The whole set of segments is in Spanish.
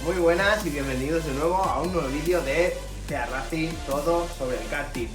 Muy buenas y bienvenidos de nuevo a un nuevo vídeo de Sea Racing, todo sobre el karting.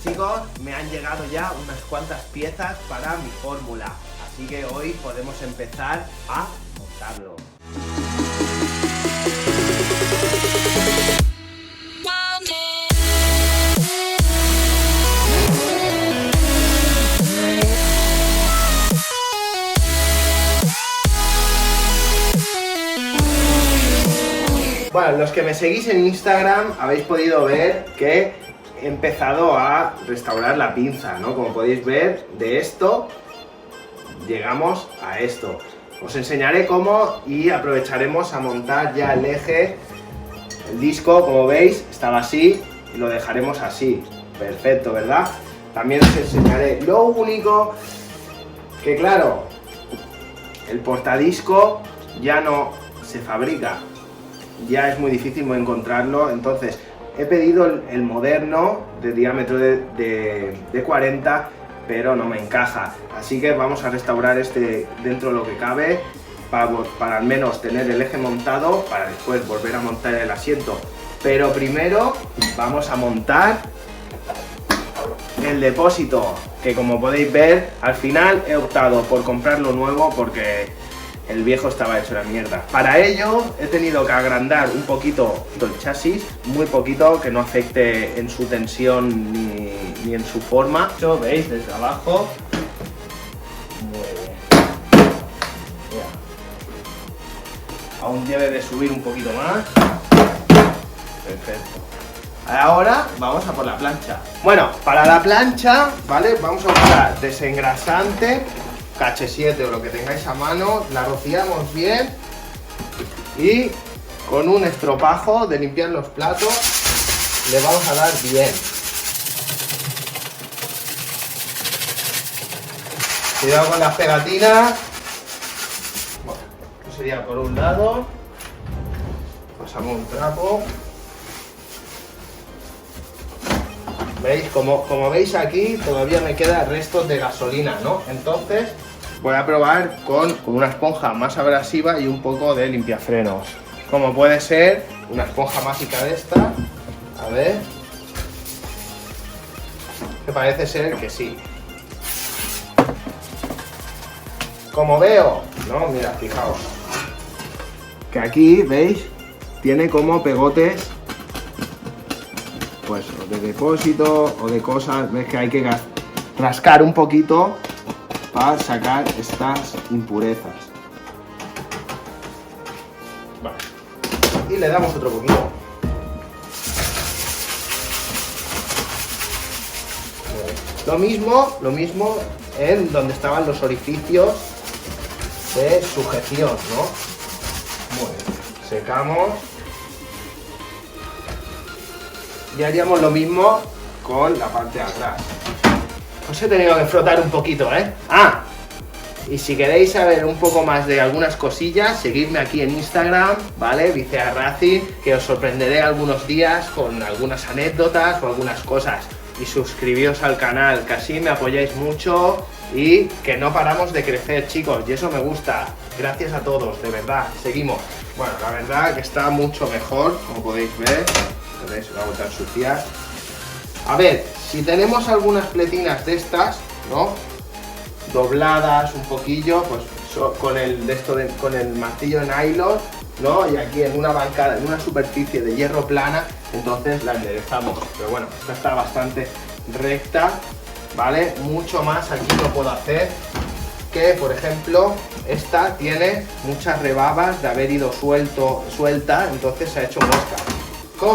Chicos, me han llegado ya unas cuantas piezas para mi fórmula, así que hoy podemos empezar a montarlo. Bueno, los que me seguís en Instagram habéis podido ver que he empezado a restaurar la pinza, ¿no? Como podéis ver, de esto llegamos a esto. Os enseñaré cómo y aprovecharemos a montar ya el eje. El disco, como veis, estaba así y lo dejaremos así. Perfecto, ¿verdad? También os enseñaré. Lo único que, claro, el portadisco ya no se fabrica. Ya es muy difícil encontrarlo, entonces he pedido el moderno de diámetro de 40, pero no me encaja, así que vamos a restaurar este dentro de lo que cabe para al menos tener el eje montado, para después volver a montar el asiento. Pero primero vamos a montar el depósito, que como podéis ver al final he optado por comprarlo nuevo porque el viejo estaba hecho la mierda. Para ello he tenido que agrandar un poquito el chasis, muy poquito, que no afecte en su tensión ni en su forma. Esto veis desde abajo. Muy bien. Mira. Aún debe de subir un poquito más. Perfecto. Ahora vamos a por la plancha. Bueno, para la plancha, ¿vale? Vamos a usar desengrasante, KH7 o lo que tengáis a mano, la rociamos bien y con un estropajo de limpiar los platos le vamos a dar bien. Cuidado con las pegatinas. Bueno, esto sería por un lado. Pasamos un trapo. ¿Veis? Como veis aquí todavía me queda restos de gasolina, ¿no? Entonces voy a probar con una esponja más abrasiva y un poco de limpiafrenos. Como puede ser una esponja mágica de esta. A ver. Que parece ser que sí. Como veo, ¿no? Mira, fijaos. Que aquí, ¿veis? Tiene como pegotes, pues, o de depósito o de cosas. Ves que hay que rascar un poquito para sacar estas impurezas. Vale. Y le damos otro poquito. Lo mismo en donde estaban los orificios de sujeción, ¿no? Muy bien. Secamos. Y haríamos lo mismo con la parte de atrás. Os he tenido que frotar un poquito, ¿eh? Ah, y si queréis saber un poco más de algunas cosillas, seguidme aquí en Instagram, ¿vale? Sea Racing, que os sorprenderé algunos días con algunas anécdotas o algunas cosas. Y suscribíos al canal, que así me apoyáis mucho y que no paramos de crecer, chicos, y eso me gusta. Gracias a todos, de verdad, seguimos. Bueno, la verdad que está mucho mejor, como podéis ver. ¿Veis? La vuelta a ensuciar. A ver, si tenemos algunas pletinas de estas, ¿no? Dobladas un poquillo, pues con el martillo de nylon, ¿no? Y aquí en una bancada, en una superficie de hierro plana, entonces la enderezamos. Pero bueno, esta está bastante recta, ¿vale? Mucho más aquí no puedo hacer. Que, por ejemplo, esta tiene muchas rebabas de haber ido suelta, entonces se ha hecho mosca.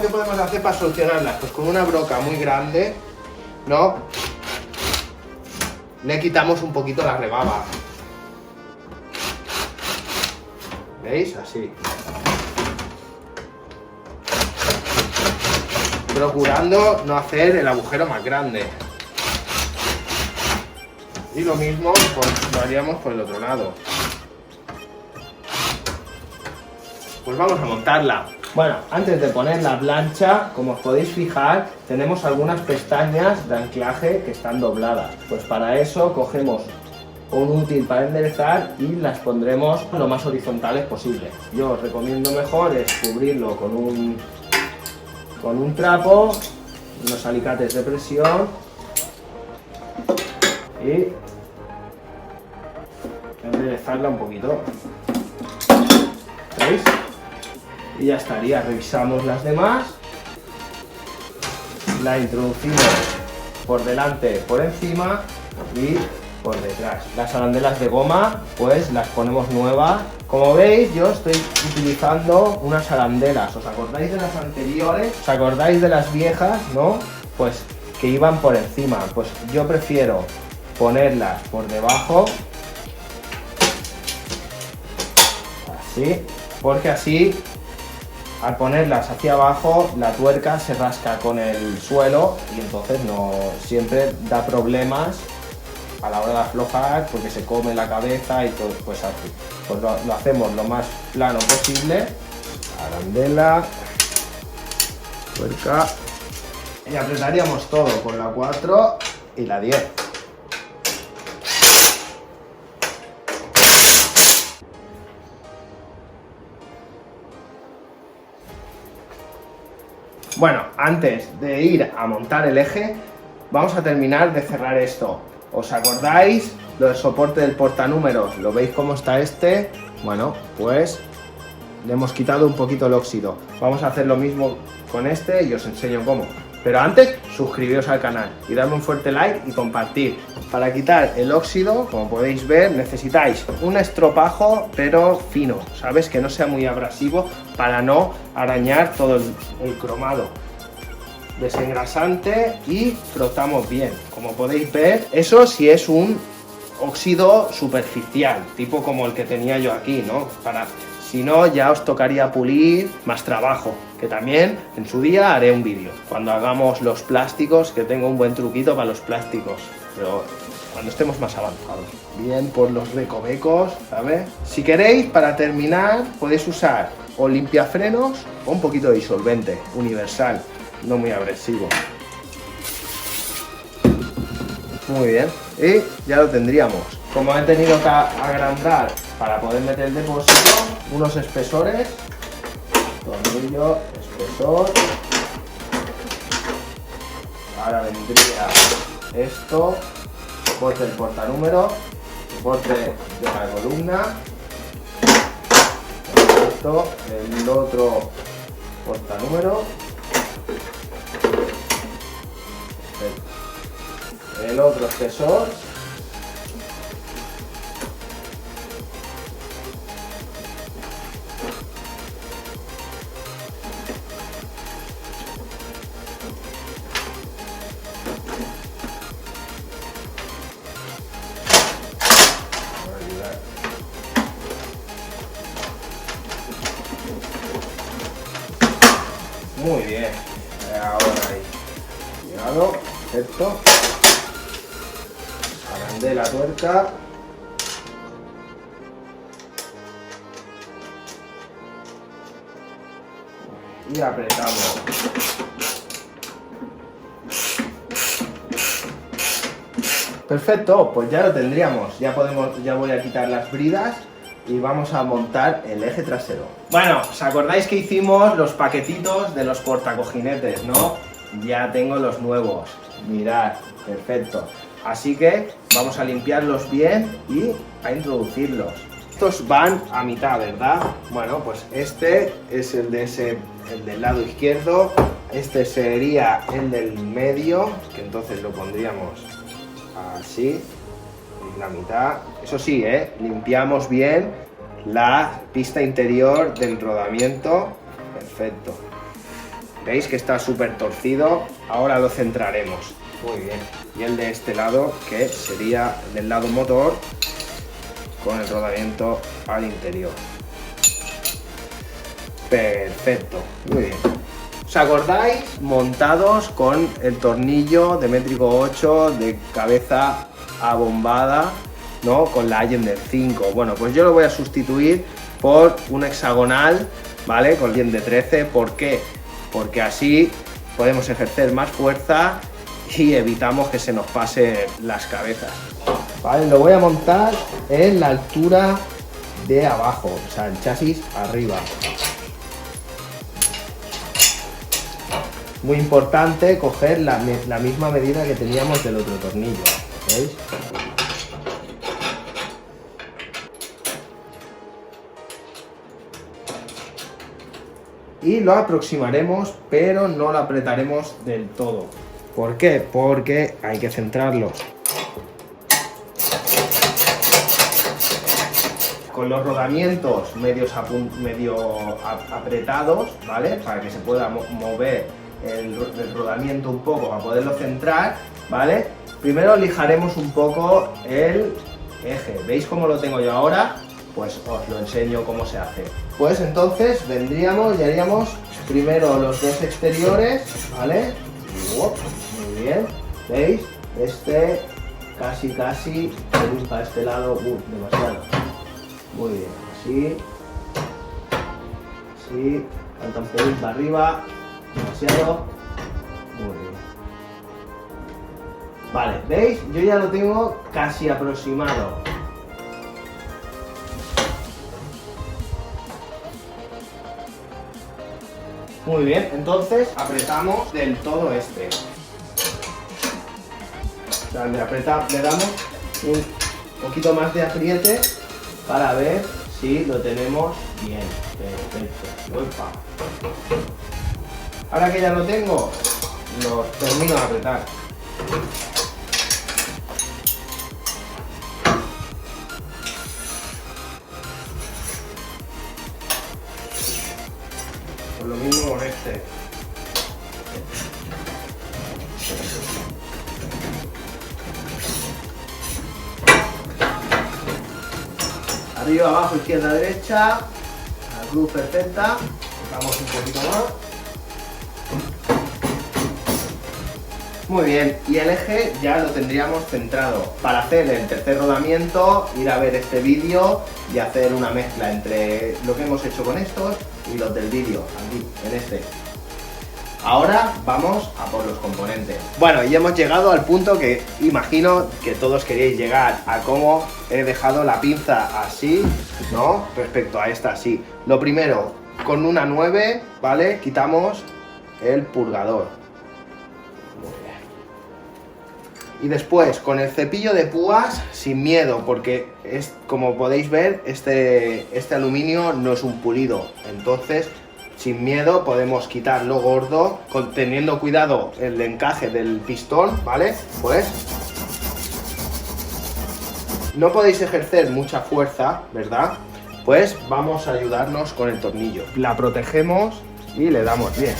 ¿Qué podemos hacer para solucionarlas? Pues con una broca muy grande, ¿no? Le quitamos un poquito la rebaba. ¿Veis? Así. Procurando no hacer el agujero más grande. Y lo mismo pues, lo haríamos por el otro lado. Pues vamos a montarla. Bueno, antes de poner la plancha, como os podéis fijar, tenemos algunas pestañas de anclaje que están dobladas. Pues para eso cogemos un útil para enderezar y las pondremos lo más horizontales posible. Yo os recomiendo mejor es cubrirlo con un trapo, unos alicates de presión y enderezarla un poquito. ¿Veis? Y ya estaría. Revisamos las demás. La introducimos por delante, por encima y por detrás. Las arandelas de goma pues las ponemos nuevas. Como veis, yo estoy utilizando unas arandelas. ¿Os acordáis de las anteriores? ¿Os acordáis de las viejas, no? Pues que iban por encima. Pues yo prefiero ponerlas por debajo, así, porque así al ponerlas hacia abajo la tuerca se rasca con el suelo y entonces no siempre da problemas a la hora de aflojar porque se come la cabeza y todo. Pues así, pues lo hacemos lo más plano posible. Arandela, tuerca y apretaríamos todo con la 4 y la 10. Bueno, antes de ir a montar el eje, vamos a terminar de cerrar esto. ¿Os acordáis? Lo del soporte del portanúmeros, ¿lo veis cómo está este? Bueno, pues le hemos quitado un poquito el óxido. Vamos a hacer lo mismo con este y os enseño cómo. Pero antes, suscribiros al canal y darme un fuerte like y compartir. Para quitar el óxido, como podéis ver, necesitáis un estropajo, pero fino, ¿sabes? Que no sea muy abrasivo para no arañar todo el cromado. Desengrasante y frotamos bien. Como podéis ver, eso sí es un óxido superficial, tipo como el que tenía yo aquí, ¿no? Si no, ya os tocaría pulir, más trabajo, que también en su día haré un vídeo. Cuando hagamos los plásticos, que tengo un buen truquito para los plásticos, pero cuando estemos más avanzados. Bien por los recovecos, ¿sabes? Si queréis, para terminar, podéis usar o limpiafrenos o un poquito de disolvente universal, no muy agresivo. Muy bien, y ya lo tendríamos. Como he tenido que agrandar para poder meter el depósito, unos espesores, tornillo, espesor. Ahora vendría esto, soporte del portanúmero, soporte de la columna, esto, el otro portanúmero, el otro espesor. Muy bien, ahora ahí, llegado, perfecto. Agrandé la tuerca. Y apretamos. Perfecto, pues ya lo tendríamos. Ya voy a quitar las bridas y vamos a montar el eje trasero. Bueno, ¿os acordáis que hicimos los paquetitos de los portacojinetes, no? Ya tengo los nuevos. Mirad, perfecto. Así que vamos a limpiarlos bien y a introducirlos. Estos van a mitad, ¿verdad? Bueno, pues este es el del lado izquierdo. Este sería el del medio, que entonces lo pondríamos así, en la mitad. Eso sí, limpiamos bien la pista interior del rodamiento. Perfecto. ¿Veis que está súper torcido? Ahora lo centraremos. Muy bien. Y el de este lado, que sería del lado motor, con el rodamiento al interior. Perfecto. Muy bien. ¿Os acordáis? Montados con el tornillo de métrico 8 de cabeza abombada, ¿no? Con la Allen del 5. Bueno, pues yo lo voy a sustituir por un hexagonal, ¿vale? Con Allen de 13. ¿Por qué? Porque así podemos ejercer más fuerza y evitamos que se nos pasen las cabezas. Vale, lo voy a montar en la altura de abajo, o sea, el chasis arriba. Muy importante coger la misma medida que teníamos del otro tornillo, ¿veis? Y lo aproximaremos, pero no lo apretaremos del todo. ¿Por qué? Porque hay que centrarlos. Con los rodamientos medio apretados, ¿vale? Para que se pueda mover el rodamiento un poco, para poderlo centrar, ¿vale? Primero lijaremos un poco el eje. ¿Veis cómo lo tengo yo ahora? Pues os lo enseño cómo se hace. Pues entonces vendríamos y haríamos primero los dos exteriores, ¿vale? Muy bien, ¿veis? Este casi para este lado, demasiado. Muy bien, así, falta un pelín para arriba, demasiado. Muy bien. Vale, ¿veis? Yo ya lo tengo casi aproximado. Muy bien, entonces apretamos del todo este. O sea, le damos un poquito más de apriete para ver si lo tenemos bien. Perfecto. Uepa. Ahora que ya lo tengo, lo termino de apretar. Pues lo mismo con este. Arriba, abajo, izquierda, derecha. La cruz perfecta. Tocamos un poquito más. Muy bien, y el eje ya lo tendríamos centrado. Para hacer el tercer rodamiento, ir a ver este vídeo y hacer una mezcla entre lo que hemos hecho con estos y los del vídeo, aquí, en este. Ahora vamos a por los componentes. Bueno, y hemos llegado al punto que imagino que todos queréis llegar, a cómo he dejado la pinza así, ¿no? Respecto a esta así. Lo primero, con una 9, ¿vale? Quitamos el purgador. Y después, con el cepillo de púas, sin miedo, porque es, como podéis ver, este aluminio no es un pulido. Entonces, sin miedo, podemos quitar lo gordo, teniendo cuidado el encaje del pistón, ¿vale? Pues no podéis ejercer mucha fuerza, ¿verdad? Pues vamos a ayudarnos con el tornillo. La protegemos y le damos bien.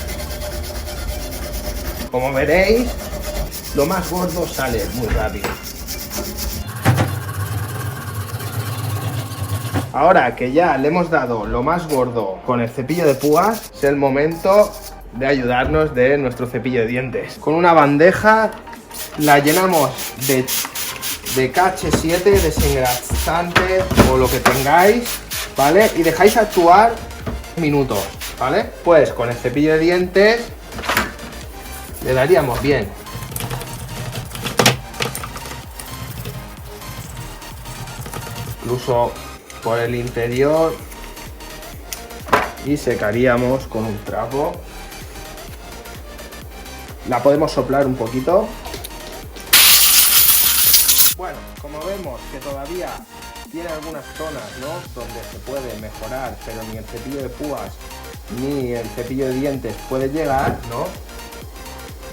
Como veréis, lo más gordo sale muy rápido. Ahora que ya le hemos dado lo más gordo con el cepillo de púas, es el momento de ayudarnos de nuestro cepillo de dientes. Con una bandeja la llenamos de KH7, desengrasante o lo que tengáis, ¿vale? Y dejáis actuar minutos, ¿vale? Pues con el cepillo de dientes le daríamos bien. Incluso por el interior, y secaríamos con un trapo. La podemos soplar un poquito. Bueno, como vemos que todavía tiene algunas zonas, ¿no?, donde se puede mejorar, pero ni el cepillo de púas ni el cepillo de dientes puede llegar, ¿no?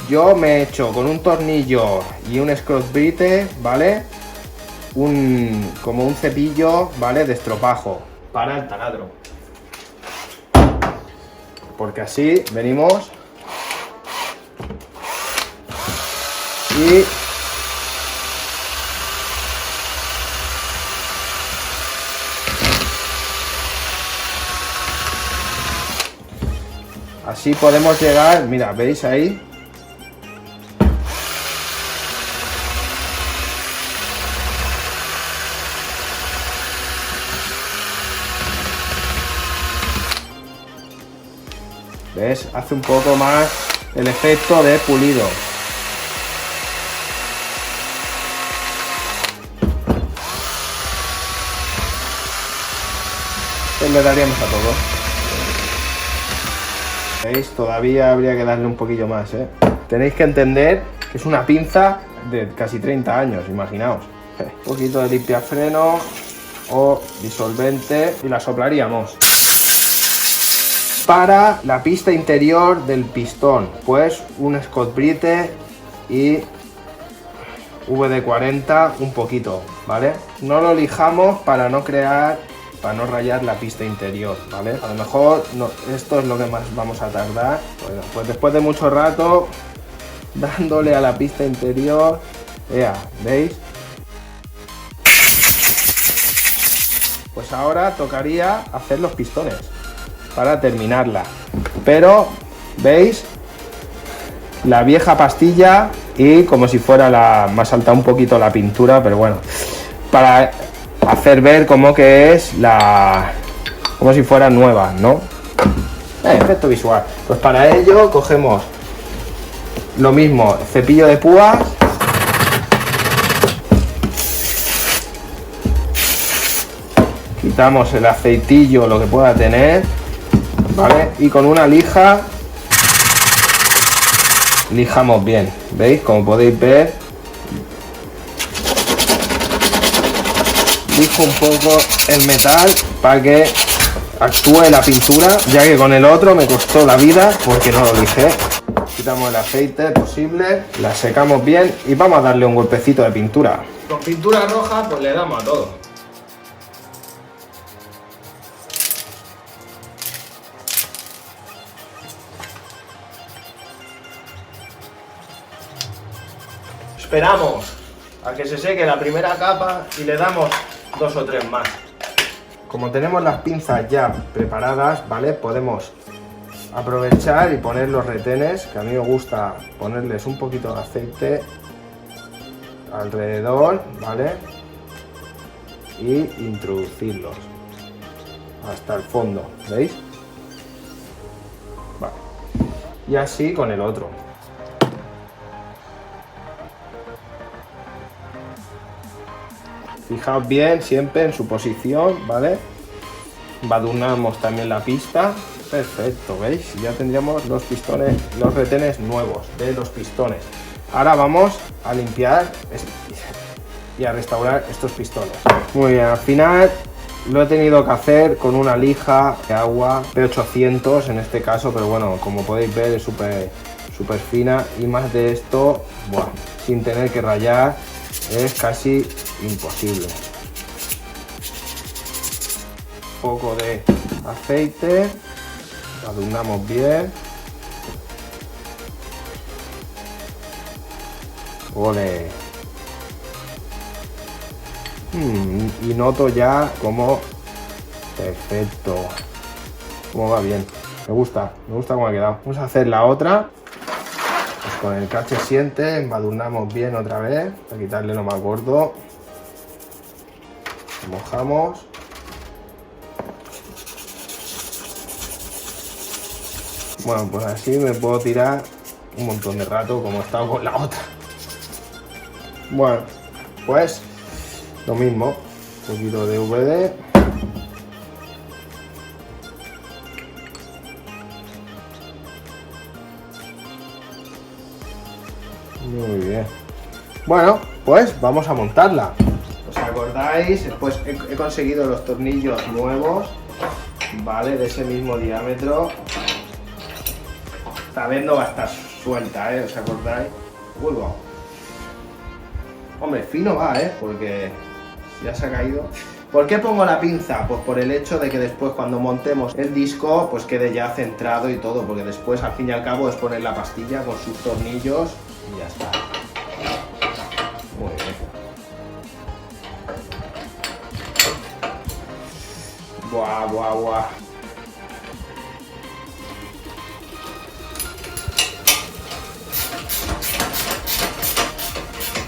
Yo me he hecho con un tornillo y un Scotch-Brite, ¿vale? Como un cepillo, ¿vale?, de estropajo para el taladro, porque así venimos y así podemos llegar. Mira, ¿veis ahí? ¿Ves? Hace un poco más el efecto de pulido. Esto le daríamos a todos. ¿Veis? Todavía habría que darle un poquillo más, ¿eh? Tenéis que entender que es una pinza de casi 30 años, imaginaos. Un poquito de limpiafreno o disolvente y la soplaríamos. Para la pista interior del pistón, pues un Scott Brite y VD40 un poquito, ¿vale? No lo lijamos para no rayar la pista interior, ¿vale? A lo mejor no, esto es lo que más vamos a tardar. Bueno, pues después de mucho rato dándole a la pista interior, ¿veis? Pues ahora tocaría hacer los pistones para terminarla, pero ¿veis? La vieja pastilla y como si fuera me ha saltado un poquito la pintura, pero bueno, para hacer ver como que es como si fuera nueva, ¿no? Efecto visual. Pues para ello cogemos lo mismo, cepillo de púas, quitamos el aceitillo, lo que pueda tener, ¿vale? Y con una lija lijamos bien, ¿veis? Como podéis ver, lijo un poco el metal para que actúe la pintura, ya que con el otro me costó la vida porque no lo lijé. Quitamos el aceite posible, la secamos bien y vamos a darle un golpecito de pintura. Con pintura roja pues le damos a todo. Esperamos a que se seque la primera capa y le damos 2 o 3 más. Como tenemos las pinzas ya preparadas, ¿vale? Podemos aprovechar y poner los retenes, que a mí me gusta ponerles un poquito de aceite alrededor, ¿vale? Y introducirlos hasta el fondo, ¿veis? Vale. Y así con el otro. Fijaos bien siempre en su posición, ¿vale? Badurnamos también la pista. Perfecto, ¿veis? Ya tendríamos los pistones, los retenes nuevos de los pistones. Ahora vamos a limpiar y a restaurar estos pistones. Muy bien, al final lo he tenido que hacer con una lija de agua P800 en este caso, pero bueno, como podéis ver es súper fina y más de esto, bueno, sin tener que rayar es casi imposible. Un poco de aceite, adornamos bien. Ole. Y noto ya como perfecto, como va bien. Me gusta cómo ha quedado. Vamos a hacer la otra. Pues con el cache siente, embadurnamos bien otra vez para quitarle lo más gordo. Mojamos. Bueno, pues así me puedo tirar un montón de rato como he estado con la otra. Bueno, pues lo mismo, un poquito de VD. Muy bien. Bueno, pues vamos a montarla. ¿Os acordáis? Pues he conseguido los tornillos nuevos, ¿vale? De ese mismo diámetro. Esta vez no va a estar suelta, ¿eh? ¿Os acordáis? Vuelvo. Hombre, fino va, porque ya se ha caído. ¿Por qué pongo la pinza? Pues por el hecho de que después cuando montemos el disco pues quede ya centrado y todo, porque después al fin y al cabo es poner la pastilla con sus tornillos y ya está. Muy bien. Buah, buah, buah.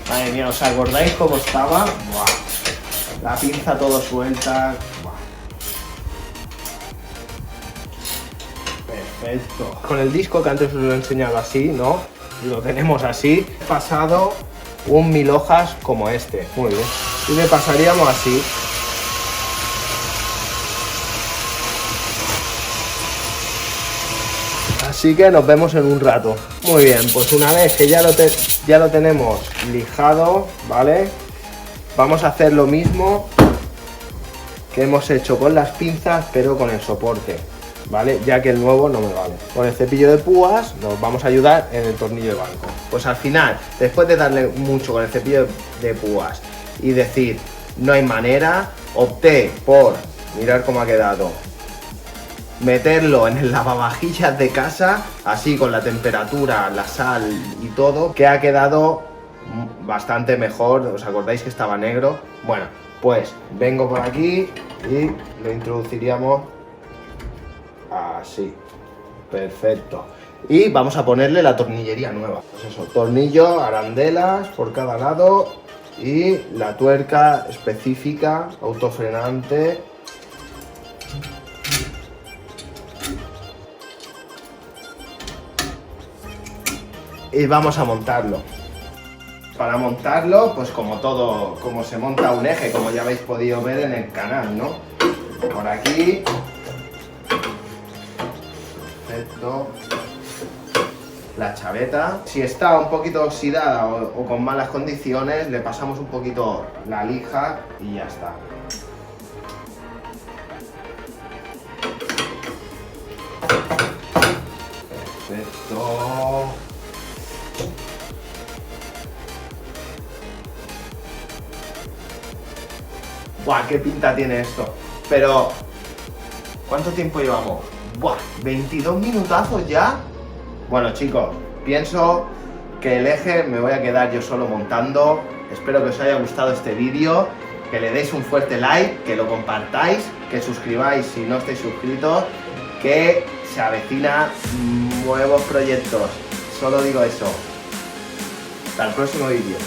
Madre mía, ¿os acordáis cómo estaba? Buah. La pinza todo suelta. Buah. Perfecto. Con el disco que antes os lo he enseñado así, ¿no? Lo tenemos así. He pasado un 1000 hojas como este. Muy bien. Y le pasaríamos así. Así que nos vemos en un rato. Muy bien, pues una vez que ya lo tenemos lijado, ¿vale? Vamos a hacer lo mismo que hemos hecho con las pinzas, pero con el soporte, ¿vale? Ya que el nuevo no me vale. Con el cepillo de púas nos vamos a ayudar en el tornillo de banco. Pues al final, después de darle mucho con el cepillo de púas y decir, no hay manera, opté por, mirar cómo ha quedado, meterlo en el lavavajillas de casa, así con la temperatura, la sal y todo, que ha quedado bastante mejor. ¿Os acordáis que estaba negro? Bueno, pues vengo por aquí y lo introduciríamos así. Perfecto. Y vamos a ponerle la tornillería nueva. Pues eso, tornillo, arandelas por cada lado y la tuerca específica, autofrenante. Y vamos a montarlo. Para montarlo, pues como todo, como se monta un eje, como ya habéis podido ver en el canal, ¿no? Por aquí. Perfecto. La chaveta. Si está un poquito oxidada o con malas condiciones, le pasamos un poquito la lija y ya está. Perfecto. ¡Buah! ¡Qué pinta tiene esto! Pero, ¿cuánto tiempo llevamos? ¡Buah! ¿22 minutazos ya? Bueno, chicos, pienso que el eje me voy a quedar yo solo montando. Espero que os haya gustado este vídeo, que le deis un fuerte like, que lo compartáis, que suscribáis si no estáis suscritos, que se avecina nuevos proyectos. Solo digo eso. Hasta el próximo vídeo.